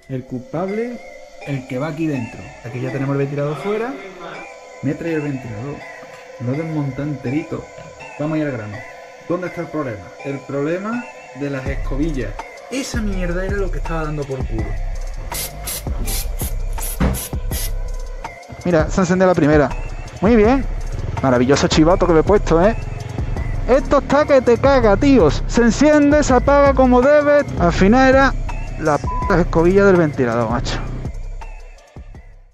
El culpable, el que va aquí dentro. Aquí ya tenemos el ventilador fuera. Me he traído el ventilador. Lo he desmontado enterito. Vamos a ir al grano. ¿Dónde está el problema? El problema de las escobillas. Esa mierda era lo que estaba dando por culo. Mira, se enciende la primera. Muy bien. Maravilloso chivato que me he puesto, ¿eh? Esto está que te caga, tíos. Se enciende, se apaga como debe. Al final era la puta escobilla del ventilador, macho.